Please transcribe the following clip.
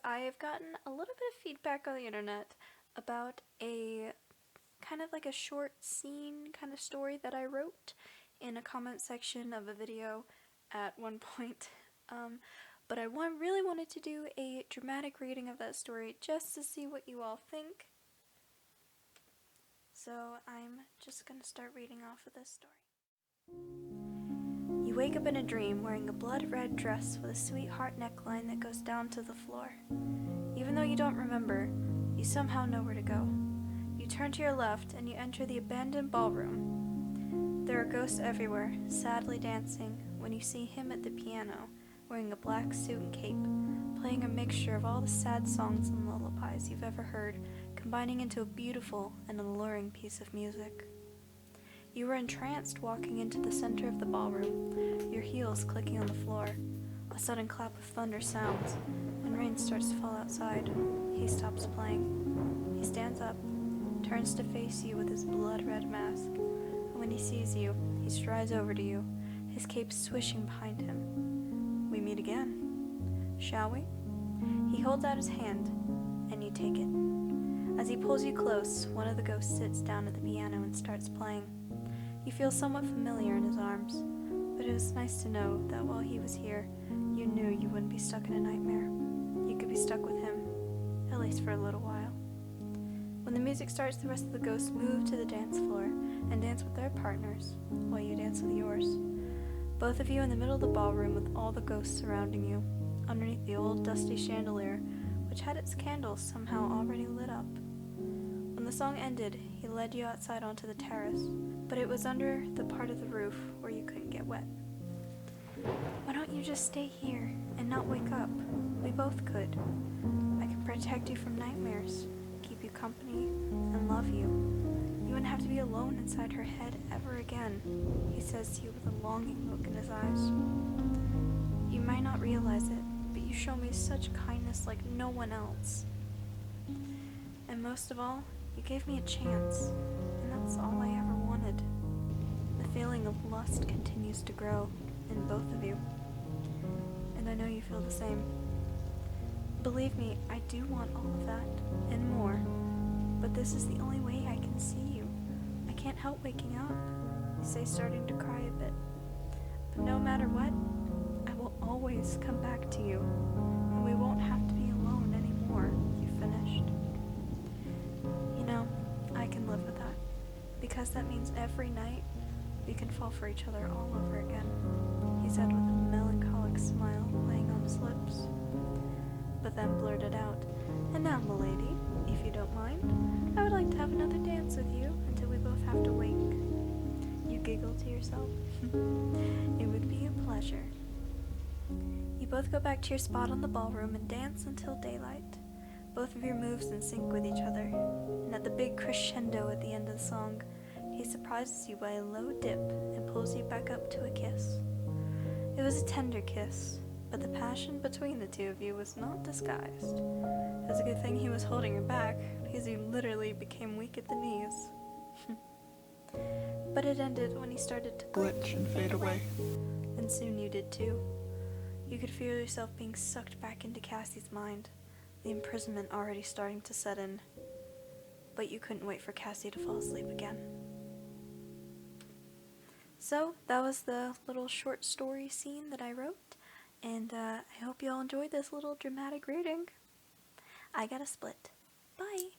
I've gotten a little bit of feedback on the internet about a kind of like a short scene kind of story that I wrote in a comment section of a video at one point. But I really wanted to do a dramatic reading of that story just to see what you all think. So I'm just gonna start reading off of this story. You wake up in a dream wearing a blood-red dress with a sweetheart neckline that goes down to the floor. Even though you don't remember, you somehow know where to go. You turn to your left and you enter the abandoned ballroom. There are ghosts everywhere, sadly dancing, when you see him at the piano, wearing a black suit and cape, playing a mixture of all the sad songs and lullabies you've ever heard, combining into a beautiful and alluring piece of music. You were entranced walking into the center of the ballroom, your heels clicking on the floor. A sudden clap of thunder sounds, and rain starts to fall outside. He stops playing. He stands up, turns to face you with his blood-red mask, and when he sees you, he strides over to you, his cape swishing behind him. We meet again, shall we? He holds out his hand, and you take it. As he pulls you close, one of the ghosts sits down at the piano and starts playing. You feel somewhat familiar in his arms, but it was nice to know that while he was here, you knew you wouldn't be stuck in a nightmare. You could be stuck with him, at least for a little while. When the music starts, the rest of the ghosts move to the dance floor and dance with their partners, while you dance with yours. Both of you in the middle of the ballroom with all the ghosts surrounding you, underneath the old dusty chandelier, which had its candles somehow already lit up. When the song ended, he led you outside onto the terrace, but it was under the part of the roof where you couldn't get wet. Why don't you just stay here and not wake up? We both could. I can protect you from nightmares, keep you company, and love you. You wouldn't have to be alone inside her head ever again, he says to you with a longing look in his eyes. You might not realize it, but you show me such kindness like no one else. And most of all, you gave me a chance, and that's all I ever wanted. The feeling of lust continues to grow in both of you, and I know you feel the same. Believe me, I do want all of that, and more, but this is the only way I can see you. I can't help waking up, you say, starting to cry a bit. But no matter what, I will always come back to you, and we won't have to be alone anymore, you finished. You know, I can live with that, because that means every night we can fall for each other all over again, he said with a melancholic smile playing on his lips. But then blurted out, and now, m'lady, if you don't mind, I would like to have another dance with you until we both have to wake. You giggle to yourself. It would be a pleasure. You both go back to your spot on the ballroom and dance until daylight. Both of your moves in sync with each other, and at the big crescendo at the end of the song, he surprises you by a low dip and pulls you back up to a kiss. It was a tender kiss, but the passion between the two of you was not disguised. It was a good thing he was holding her back, because you literally became weak at the knees. But it ended when he started to glitch and fade away, and soon you did too. You could feel yourself being sucked back into Cassie's mind, the imprisonment already starting to set in, but you couldn't wait for Cassie to fall asleep again. So, that was the little short story scene that I wrote, and I hope you all enjoyed this little dramatic reading. I gotta split. Bye!